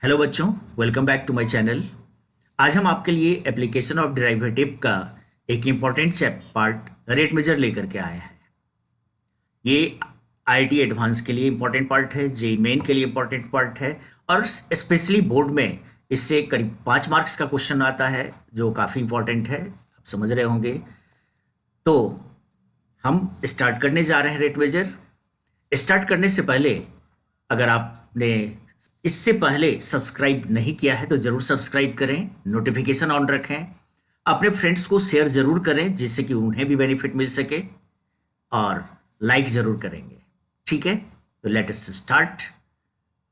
Hello बच्चों, welcome back to my channel. आज हम आपके लिए एप्लीकेशन ऑफ डेरिवेटिव का एक इम्पॉर्टेंट पार्ट रेट मेजर लेकर के आए हैं। ये आईआईटी एडवांस के लिए इम्पॉर्टेंट पार्ट है, जेईई मेन के लिए इम्पॉर्टेंट पार्ट है और स्पेशली बोर्ड में इससे करीब 5 मार्क्स का क्वेश्चन आता है जो काफ़ी इम्पॉर्टेंट है, आप समझ रहे होंगे। तो हम स्टार्ट करने जा रहे हैं रेट मेजर। स्टार्ट करने से पहले अगर आपने इससे पहले सब्सक्राइब नहीं किया है तो जरूर सब्सक्राइब करें, नोटिफिकेशन ऑन रखें, अपने फ्रेंड्स को शेयर जरूर करें जिससे कि उन्हें भी बेनिफिट मिल सके, और लाइक जरूर करेंगे। ठीक है, तो let us start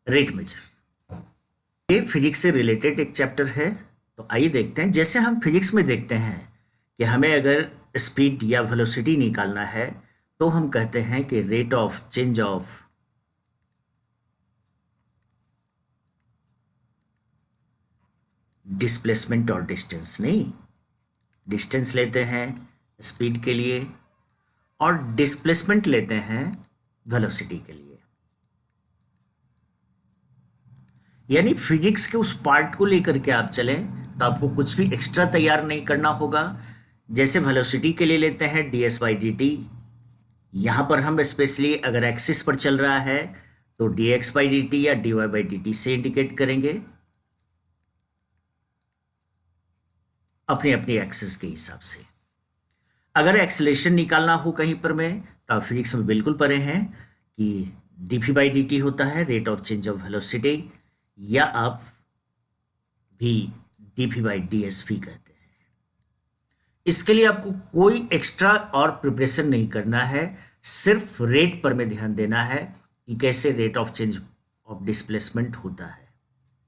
rate measure. ये फिजिक्स से रिलेटेड एक चैप्टर है, तो आइए देखते हैं। जैसे हम फिजिक्स में देखते हैं कि हमें अगर स्पीड या वेलोसिटी निकालना है तो हम कहते हैं कि rate of change of displacement और डिस्टेंस, नहीं, डिस्टेंस लेते हैं स्पीड के लिए और डिस्प्लेसमेंट लेते हैं वेलोसिटी के लिए। यानी फिजिक्स के उस पार्ट को लेकर के आप चलें तो आपको कुछ भी एक्स्ट्रा तैयार नहीं करना होगा। जैसे वेलोसिटी के लिए लेते हैं ds बाई डी टी, यहां पर हम स्पेशली अगर एक्सिस पर चल रहा है तो dx बाई डी टी या dy बाई डी टी से इंडिकेट करेंगे अपनी अपनी एक्सिस के हिसाब से। अगर एक्सेलेरेशन निकालना हो कहीं पर में तो आप फिजिक्स में बिल्कुल पढ़े हैं कि dp बाई डी टी होता है rate of change of velocity, या आप भी dp बाई डी एस भी कहते हैं। इसके लिए आपको कोई एक्स्ट्रा और प्रिपरेशन नहीं करना है, सिर्फ रेट पर में ध्यान देना है कि कैसे rate of change of displacement होता है।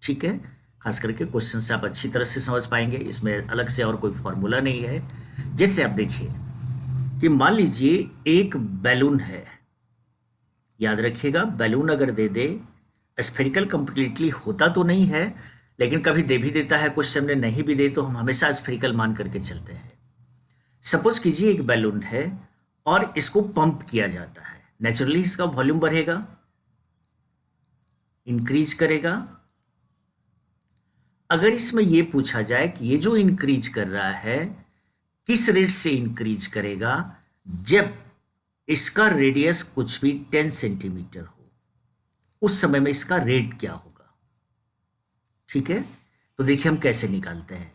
ठीक है, खास करके क्वेश्चन से आप अच्छी तरह से समझ पाएंगे, इसमें अलग से और कोई फॉर्मूला नहीं है। जैसे आप देखिए कि मान लीजिए एक बैलून है, याद रखिएगा बैलून अगर दे दे, स्फेरिकल कंप्लीटली होता तो नहीं है लेकिन कभी दे भी देता है क्वेश्चन में, नहीं भी दे तो हम हमेशा स्फेरिकल मान करके चलते हैं। सपोज कीजिए एक बैलून है और इसको पंप किया जाता है, नेचुरली इसका वॉल्यूम बढ़ेगा, इंक्रीज करेगा। अगर इसमें यह पूछा जाए कि ये जो इंक्रीज कर रहा है किस रेट से इंक्रीज करेगा, जब इसका रेडियस कुछ भी 10 सेंटीमीटर हो, उस समय में इसका रेट क्या होगा। ठीक है, तो देखिए हम कैसे निकालते हैं।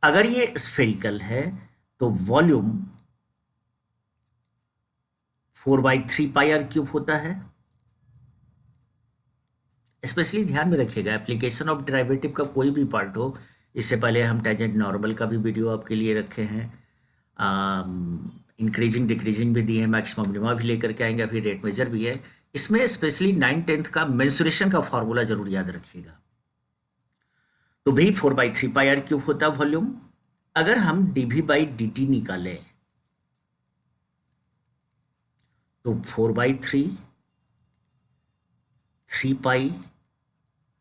अगर ये स्फेरिकल है तो वॉल्यूम 4/3 पाई आर क्यूब होता है। स्पेशली ध्यान में रखिएगा एप्लीकेशन ऑफ डेरिवेटिव का कोई भी पार्ट हो, इससे पहले हम टेंजेंट नॉर्मल का भी वीडियो आपके लिए रखे हैं, इंक्रीजिंग डिक्रीजिंग भी दी है, मैक्सिमम मिनिमा भी लेकर के आएंगे, अभी रेट मेजर भी है। इसमें स्पेशली 9/10 का मेंसुरेशन का फॉर्मूला जरूर याद रखिएगा। तो भी 4/3 पाई आर क्यूब होता है वॉल्यूम। अगर हम dv बाई डी टी निकालें तो 4/3 3 pi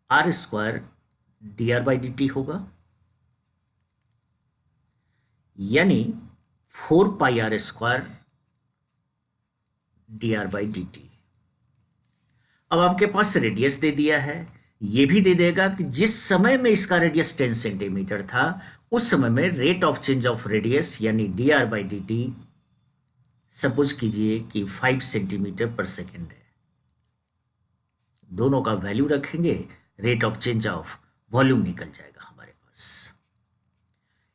R square D R by D T होगा, यानी 4 pi R square D R by D T. अब आपके पास रेडियस दे दिया है, ये भी दे देगा कि जिस समय में इसका रेडियस 10 सेंटीमीटर था उस समय में rate of change of radius यानी D R by D T suppose कीजिए कि 5 सेंटीमीटर पर सेकेंड है। दोनों का वैल्यू रखेंगे, rate of change of volume निकल जाएगा हमारे पास।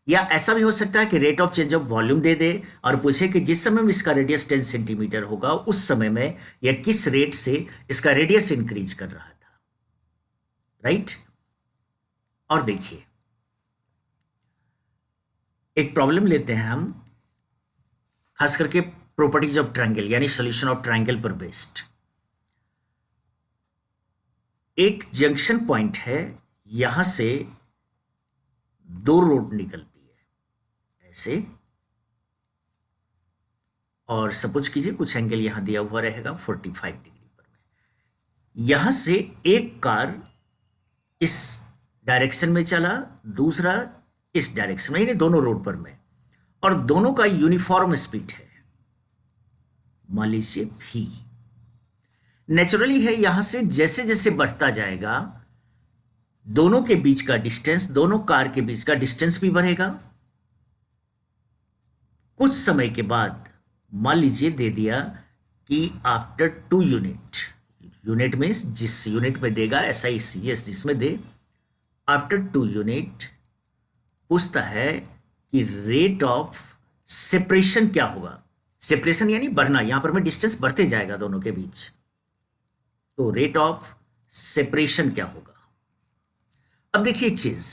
या ऐसा भी हो सकता है कि rate of change of volume दे दे और पूछे कि जिस समय में इसका रेडियस 10 सेंटीमीटर होगा उस समय में यह किस रेट से इसका रेडियस इंक्रीज कर रहा था। राइट, और देखिए एक प्रॉब्लम लेते हैं हम, खास करके प्रॉपर्टीज ऑफ ट्रायंगल यानी सॉल्यूशन ऑफ ट्रायंगल पर बेस्ड। एक जंक्शन पॉइंट है, यहां से 2 रोड निकलती है ऐसे, और सपोज कीजिए कुछ एंगल यहां दिया हुआ रहेगा 45 डिग्री पर में। यहां से एक कार इस डायरेक्शन में चला, दूसरा इस डायरेक्शन में, यानी दोनों रोड पर में, और दोनों का यूनिफॉर्म स्पीड है, मान लीजिए v। नेचुरली है, यहां से जैसे जैसे बढ़ता जाएगा दोनों के बीच का डिस्टेंस, दोनों कार के बीच का डिस्टेंस भी बढ़ेगा। कुछ समय के बाद मान लीजिए दे दिया कि आफ्टर 2 यूनिट, यूनिट मीन्स जिस यूनिट में देगा SICS जिसमें दे, आफ्टर 2 यूनिट पूछता है कि रेट ऑफ सेपरेशन क्या होगा। सेपरेशन यानी बढ़ना, यहां पर मैं डिस्टेंस बढ़ते जाएगा दोनों के बीच, तो रेट ऑफ सेपरेशन क्या होगा। अब देखिए एक चीज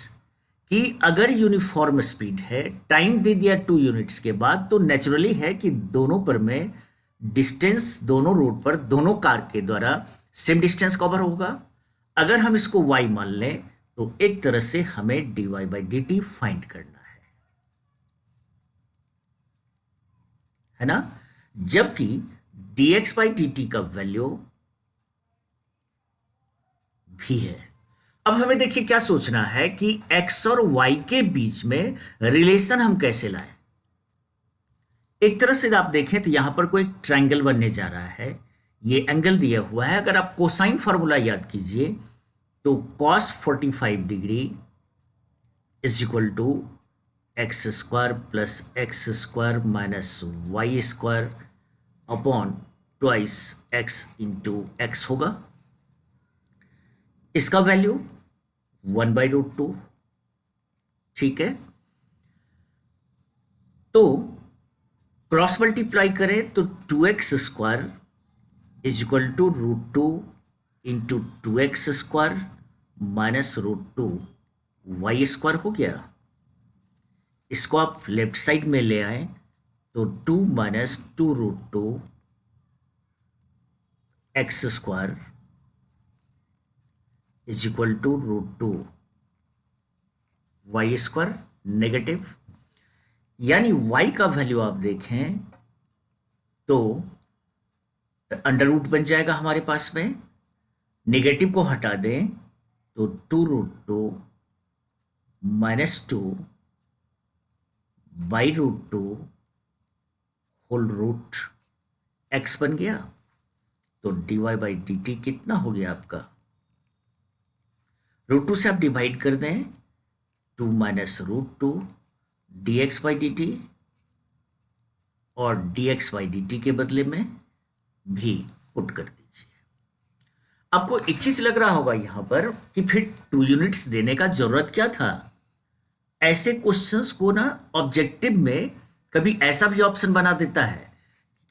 कि अगर यूनिफॉर्म स्पीड है, टाइम दे दिया 2 यूनिट्स के बाद, तो नेचुरली है कि दोनों पर में डिस्टेंस, दोनों रोड पर दोनों कार के द्वारा सेम डिस्टेंस कवर होगा। अगर हम इसको y मान लें तो एक तरह से हमें dy/dt फाइंड करना है ना, जबकि dx/dt का वैल्यू भी है। अब हमें देखिए क्या सोचना है कि x और y के बीच में रिलेशन हम कैसे लाएं। एक तरह से आप देखें तो यहां पर कोई ट्रायंगल बनने जा रहा है, ये एंगल दिया हुआ है। अगर आप कोसाइन फार्मूला याद कीजिए तो cos 45 degree is equal to x square plus x square minus y square upon twice x into x होगा। इसका वैल्यू 1/√2, ठीक है। तो क्रॉस मल्टीप्लाई करें तो 2x square is equal to √2 into 2x square minus √2 y square हो गया। इसको आप लेफ्ट साइड में ले आए तो 2 minus 2√2 x square is equal to √2 y square negative, यानी y का वैल्यू आप देखें तो अंडर रूट बन जाएगा हमारे पास में। नेगेटिव को हटा दें तो 2√2 माइनस 2 /√2 होल रूट x बन गया। तो dy/dt कितना हो गया आपका, √2 से आप डिवाइड कर दें 2 माइनस √2 dx/dt, और dx/dt के बदले में भी पुट कर दीजिए। आपको एक चीज लग रहा होगा यहां पर कि फिर 2 यूनिट्स देने का जरूरत क्या था। ऐसे क्वेश्चंस को ना ऑब्जेक्टिव में कभी ऐसा भी ऑप्शन बना देता है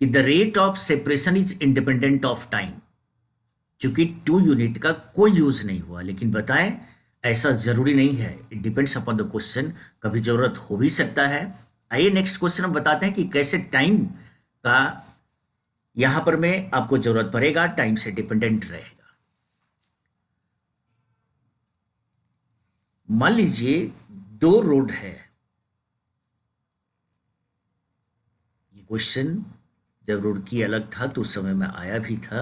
कि the rate of separation is independent of time, क्योंकि 2 यूनिट का कोई यूज नहीं हुआ। लेकिन बताएं ऐसा जरूरी नहीं है, it depends upon the question, कभी जरूरत हो भी सकता है। आइए नेक्स्ट क्वेश्चन हम बताते हैं कि कैसे टाइम का यहां पर में आपको जरूरत पड़ेगा, टाइम से डिपेंडेंट रहेगा। मान लीजिए 2 रोड है। ये क्वेश्चन जब रोड की अलग था तो उस समय में आया भी था,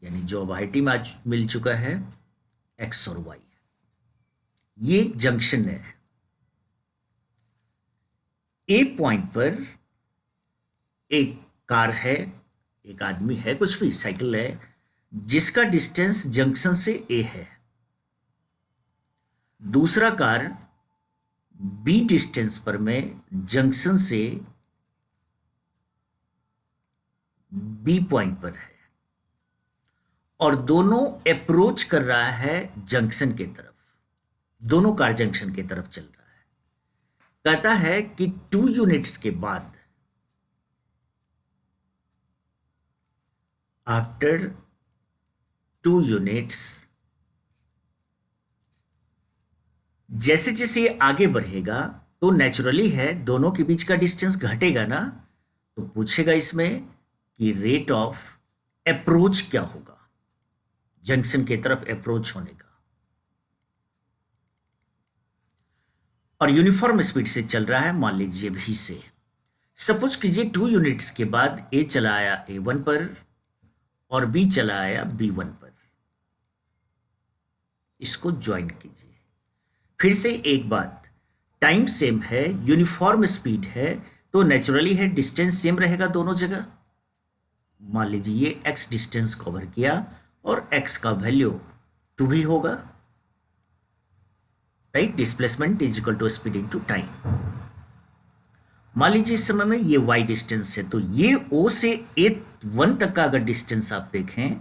यानी जो अब IIT में आज मिल चुका है x और y। ये एक जंक्शन है, ए पॉइंट पर एक कार है, एक आदमी है, कुछ भी साइकिल है, जिसका डिस्टेंस जंक्शन से ए है। दूसरा कार बी डिस्टेंस पर में जंक्शन से बी पॉइंट पर है, और दोनों अप्रोच कर रहा है जंक्शन के तरफ। दोनों कार जंक्शन की तरफ चल रहा है। कहता है कि 2 यूनिट्स के बाद, आफ्टर 2 यूनिट्स, जैसे जैसे ये आगे बढ़ेगा तो नेचुरली है दोनों के बीच का डिस्टेंस घटेगा ना, तो पूछेगा इसमें कि रेट ऑफ अप्रोच क्या होगा, जंक्शन की तरफ अप्रोच होने का। और यूनिफॉर्म स्पीड से चल रहा है, मान लीजिए v से। सपोज कीजिए 2 यूनिट्स के बाद a चला आया a1 पर और b चला आया b1 पर। इसको ज्वाइन कीजिए। फिर से एक बात, टाइम सेम है, यूनिफॉर्म स्पीड है, तो नेचुरली है डिस्टेंस सेम रहेगा दोनों जगह। मान लीजिए ये x डिस्टेंस कवर किया और x का वैल्यू 2 भी होगा, right, displacement is equal to speed into time. मान लीजिए इस समय में ये y डिस्टेंस है, तो ये O से A1 तक का अगर डिस्टेंस आप देखें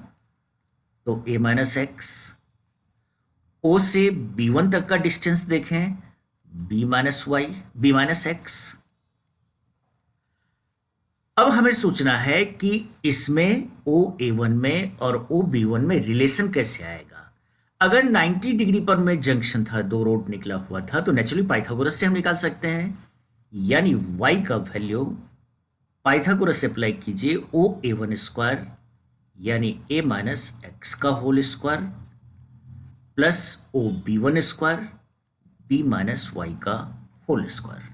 तो a माइनस एक्स, O से B1 तक का डिस्टेंस देखें b minus y, b minus x. अब हमें सोचना है कि इसमें OA1 में और OB1 में रिलेशन कैसे आएगा। अगर 90 डिग्री पर में जंक्शन था, दो रोड निकला हुआ था, तो नेचुरली पाइथागोरस से हम निकाल सकते हैं, यानी y का वैल्यू पाइथागोरस से अप्लाई कीजिए, OA1 स्क्वायर यानी a माइनस एक्स का whole square plus OB1 square b minus Y का whole square.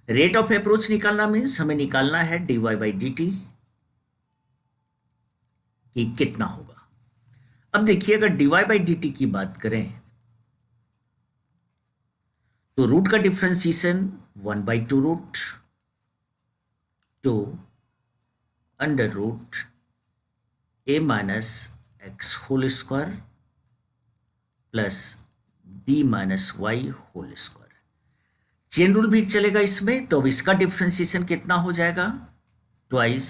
Rate of approach निकालना मीन्स हमें निकालना है dy बाई डी टी कि कितना होगा। अब देखिए, अगर dy बाई डी टी की बात करें तो रूट का differentiation 1/2 root to under root a minus x whole square plus b minus y whole square. Chain rule भी चलेगा इसमें, तो अब इसका डिफ्रेंसिएशन कितना हो जाएगा, ट्वाइस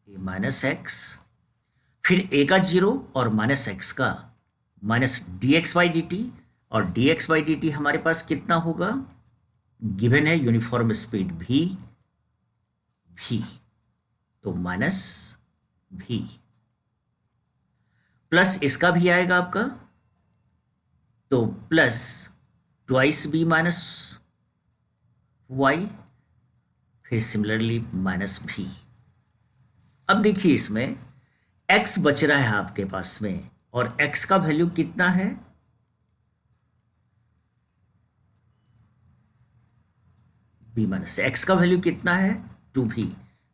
a माइनस एक्स, फिर a का 0 और माइनस एक्स का minus dx by D t, और dx बाई डी टी हमारे पास कितना होगा, गिवन है यूनिफॉर्म स्पीड v, तो माइनस v प्लस इसका भी आएगा आपका, तो plus twice b minus y, फिर सिमिलरली माइनस v। अब देखिए इसमें x बच रहा है आपके पास में, और x का वैल्यू कितना है, b माइनस x का वैल्यू कितना है 2v।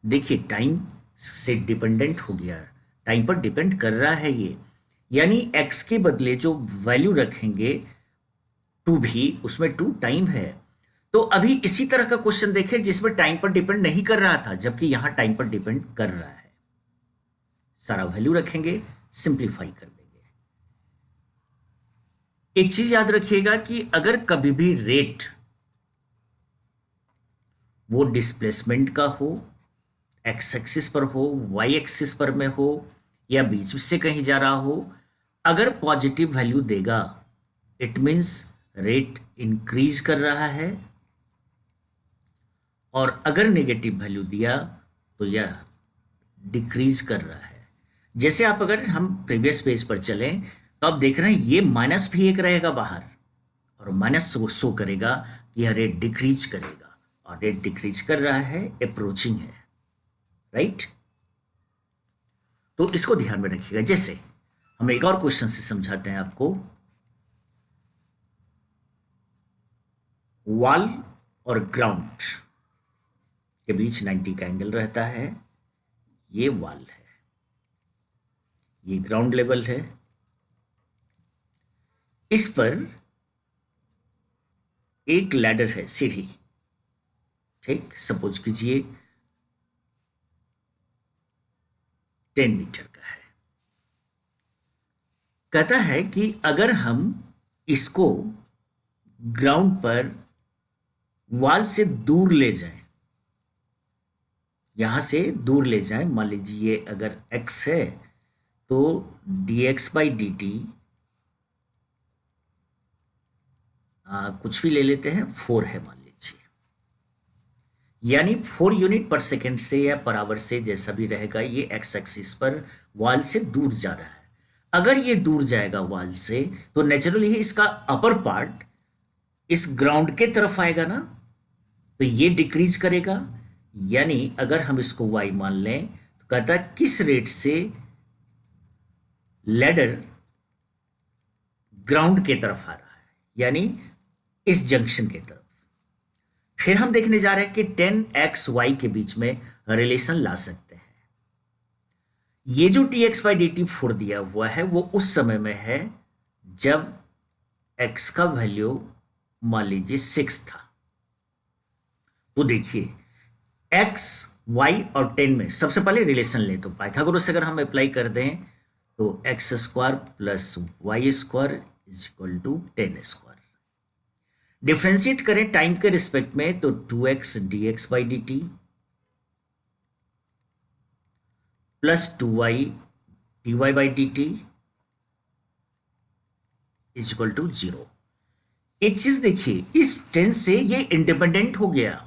देखिए टाइम से डिपेंडेंट हो गया, टाइम पर डिपेंड कर रहा है ये, यानी x के बदले जो वैल्यू रखेंगे 2v, उसमें 2 टाइम है। तो अभी इसी तरह का क्वेश्चन देखें जिसमें टाइम पर डिपेंड नहीं कर रहा था, जबकि यहां टाइम पर डिपेंड कर रहा है। सारा वैल्यू रखेंगे, सिंप्लीफाई कर देंगे। एक चीज याद रखिएगा कि अगर कभी भी रेट वो डिस्प्लेसमेंट का हो, एक्स एक्सिस पर हो, वाई एक्सिस पर में हो, या बीच से कहीं जा रहा हो, अगर पॉजिटिव वैल्यू देगा इट मीन्स रेट इंक्रीज कर रहा है, और अगर नेगेटिव वैल्यू दिया तो यह डिक्रीज कर रहा है। जैसे आप अगर हम प्रीवियस पेज पर चलें तो आप देख रहे हैं ये माइनस भी एक रहेगा बाहर, और माइनस शो करेगा कि यह रेट डिक्रीज करेगा, और रेट डिक्रीज कर रहा है, अप्रोचिंग है, राइट। तो इसको ध्यान में रखिएगा। जैसे हम एक और क्वेश्चन से समझाते हैं आपको। वॉल और ग्राउंड के बीच 90 का एंगल रहता है, ये वॉल है, ये ग्राउंड लेवल है, इस पर एक लैडर है, सीढ़ी, ठीक, सपोज कीजिए 10 मीटर का है। कहता है कि अगर हम इसको ग्राउंड पर वॉल से दूर ले जाएं, यहां से दूर ले जाएं, मान लीजिए अगर x है तो dx बाई डी टी कुछ भी ले लेते हैं, 4 है मान लीजिए, यानी 4 यूनिट पर सेकेंड से या पर आवर से जैसा भी रहेगा, ये एक्स एक्सिस पर वॉल से दूर जा रहा है। अगर ये दूर जाएगा वॉल से तो नेचुरली इसका अपर पार्ट इस ग्राउंड के तरफ आएगा ना, तो ये डिक्रीज करेगा। यानी अगर हम इसको y मान लें तो कहता है किस रेट से लैडर ग्राउंड के तरफ आ रहा है, यानी इस जंक्शन के तरफ। फिर हम देखने जा रहे हैं कि 10xy के बीच में रिलेशन ला सकते हैं। ये जो dx बाई डी टी 4 दिया हुआ है वो उस समय में है जब x का वैल्यू मान लीजिए 6 था। तो देखिए x, y और 10 में सबसे पहले रिलेशन ले, तो पाइथागोरस अगर हम अप्लाई कर दें तो x square plus y square is equal to 10 square. Differentiate करें टाइम के रिस्पेक्ट में तो 2x dx by D t plus 2y dy by D t is equal to 0। एक चीज देखिए, इस 10 से ये इंडिपेंडेंट हो गया,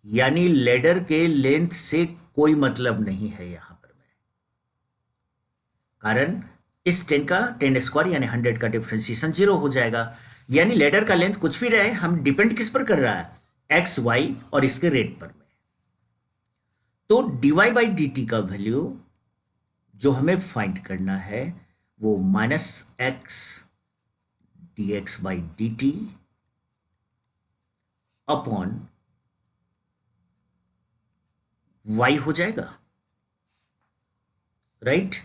यानी लेडर के लेंथ से कोई मतलब नहीं है यहां पर में, कारण इस 10 का 10 स्क्वायर यानी 100 का डिफ्रेंसिएशन 0 हो जाएगा, यानी लेडर का लेंथ कुछ भी रहे, हम डिपेंड किस पर कर रहा है, एक्स वाई और इसके रेट पर में। तो dy बाई डी टी का वैल्यू जो हमें फाइंड करना है वो minus x D x by D T upon y हो जाएगा, right.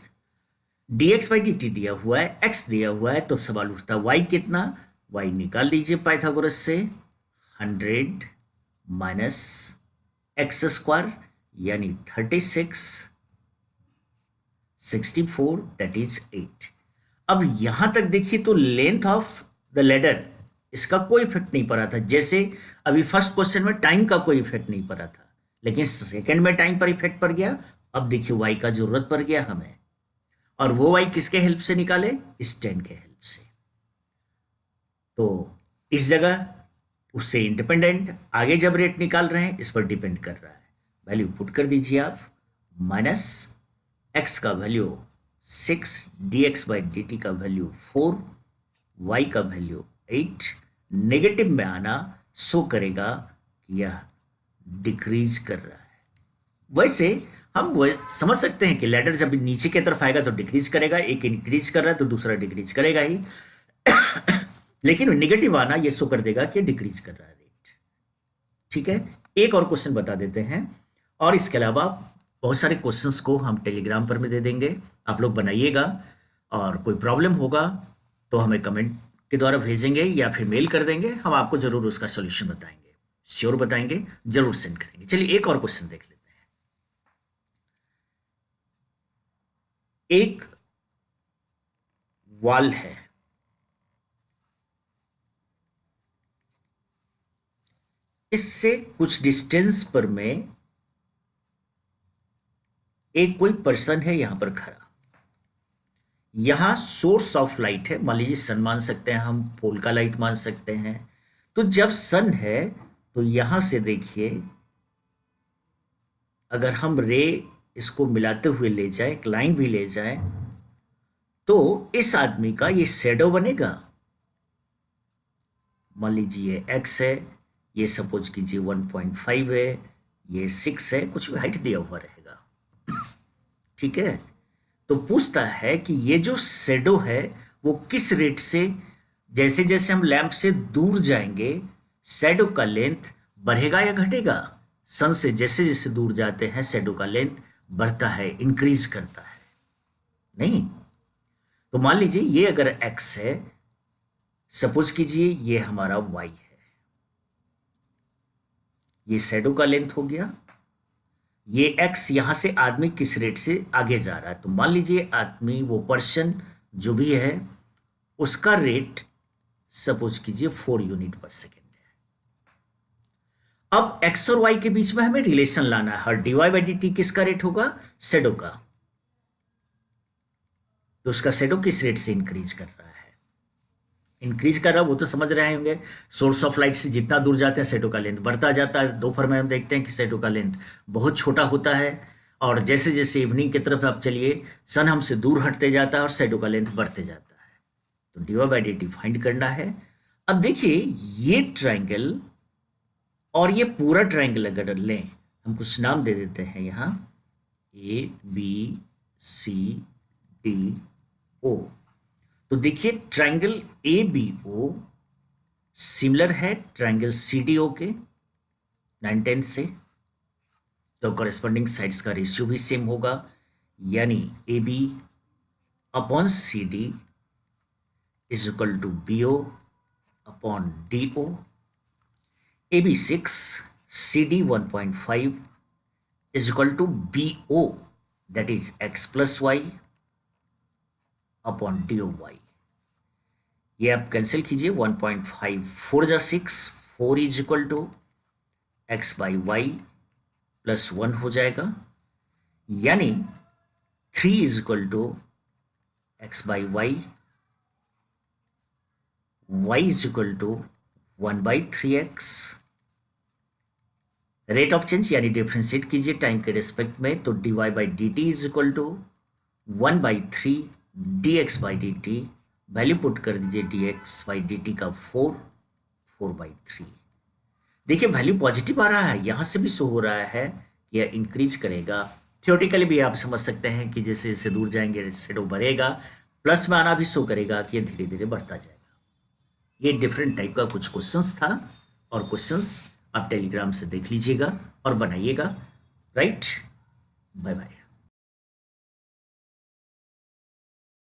dx by D T दिया हुआ है, x दिया हुआ है, तो सवाल उठता है y कितना, y निकाल दीजिए पाइथागोरस से, 100 माइनस एक्स स्क्वायर यानी 36, 64 दैट इज 8। अब यहां तक देखिए तो लेंथ ऑफ द लेडर इसका कोई इफेक्ट नहीं पड़ा था, जैसे अभी फर्स्ट क्वेश्चन में टाइम का कोई इफेक्ट नहीं पड़ा था, लेकिन सेकंड में टाइम पर इफेक्ट पड़ गया। अब देखिए y का जरूरत पड़ गया हमें, और वो y किसके हेल्प से निकाले, इस 10 के हेल्प से। तो इस जगह उससे इंडिपेंडेंट, आगे जब रेट निकाल रहे हैं इस पर डिपेंड कर रहा है। वैल्यू पुट कर दीजिए आप, माइनस x का value 6, dx by D T का वैल्यू 4, y का वैल्यू 8, नेगेटिव में आना शो करेगा कि यह डिक्रीज कर रहा है। वैसे हम समझ सकते हैं कि लैडर जब नीचे की तरफ आएगा तो डिक्रीज करेगा, एक इंक्रीज कर रहा है तो दूसरा डिक्रीज करेगा ही लेकिन नेगेटिव आना ये शो कर देगा कि डिक्रीज कर रहा है रेट। ठीक है, एक और क्वेश्चन बता देते हैं, और इसके अलावा बहुत सारे क्वेश्चंस को हम टेलीग्राम पर में दे देंगे, आप लोग बनाइएगा, और कोई प्रॉब्लम होगा तो हमें कमेंट के द्वारा भेजेंगे या फिर मेल कर देंगे, हम आपको जरूर उसका सॉल्यूशन बताएंगे, श्योर बताएंगे, जरूर सेंड करेंगे। चलिए एक और क्वेश्चन देख लेते हैं। एक वॉल है, इससे कुछ डिस्टेंस पर में एक कोई पर्सन है यहां पर खड़ा, यहां सोर्स ऑफ लाइट है, मान लीजिए सन मान सकते हैं हम, पोल का लाइट मान सकते हैं। तो जब सन है तो यहां से देखिए, अगर हम रे इसको मिलाते हुए ले जाए, एक लाइन भी ले जाए, तो इस आदमी का ये शेडो बनेगा। मान लीजिए x है, ये सपोज कीजिए 1.5 है, ये 6 है, कुछ भी हाइट दिया हुआ रहेगा। ठीक है, तो पूछता है कि ये जो शेडो है वो किस रेट से, जैसे जैसे हम लैंप से दूर जाएंगे शेडो का लेंथ बढ़ेगा या घटेगा। सन से जैसे जैसे दूर जाते हैं शेडो का लेंथ बढ़ता है, इंक्रीज करता है, नहीं। तो मान लीजिए ये अगर x है, सपोज कीजिए ये हमारा y है, ये शेडो का लेंथ हो गया, ये x यहां से आदमी किस रेट से आगे जा रहा है, तो मान लीजिए आदमी, वो पर्सन जो भी है, उसका रेट सपोज कीजिए 4 यूनिट पर सेकेंड है। अब x और y के बीच में हमें रिलेशन लाना है, और dy बाई डी टी किसका रेट होगा, शेडो का, तो उसका शेडो किस रेट से इंक्रीज कर रहा है, इंक्रीज कर रहा है वो तो समझ रहे होंगे, सोर्स ऑफ लाइट से जितना दूर जाते हैं शेडो का लेंथ बढ़ता जाता है। दोपहर में हम देखते हैं कि शेडो का लेंथ बहुत छोटा होता है, और जैसे जैसे इवनिंग की तरफ आप चलिए सन हमसे दूर हटते जाता है और शेडो का लेंथ बढ़ते जाता है। तो D by D T find करना है। अब देखिए ये ट्राइंगल और ये पूरा ट्राइंगल अगर लें, हम कुछ नाम दे देते हैं यहाँ, A B C D O, तो देखिए triangle A B O similar है ट्राइंगल सी डी ओ के 9/10 से, तो कॉरेस्पॉन्डिंग साइड्स का रेशियो भी सेम होगा, यानी A B upon C D is equal to B O upon D O. A B 6, C D 1.5 is equal to B O, that is x plus y upon D O y. ये आप cancel कीजिए, 1.5 4 जा 6, 4 is equal to x by y plus 1 हो जाएगा, यानी 3 is equal to x by y, y is equal to 1/3x। Rate of change यानी differentiate कीजिए time के रिस्पेक्ट में, तो dy by D t is equal to 1/3 dx by D t, value put कर दीजिए dx बाई डी टी का 4/3। देखिए value positive आ रहा है, यहां से भी शो हो रहा है कि यह इंक्रीज करेगा। थियोरेटिकली भी आप समझ सकते हैं कि जैसे जैसे दूर जाएंगे शेडो बढ़ेगा, प्लस में आना भी शो करेगा कि यह धीरे धीरे बढ़ता जाएगा। ये डिफरेंट टाइप का कुछ क्वेश्चंस था, और क्वेश्चंस आप टेलीग्राम से देख लीजिएगा और बनाइएगा। Right, bye bye.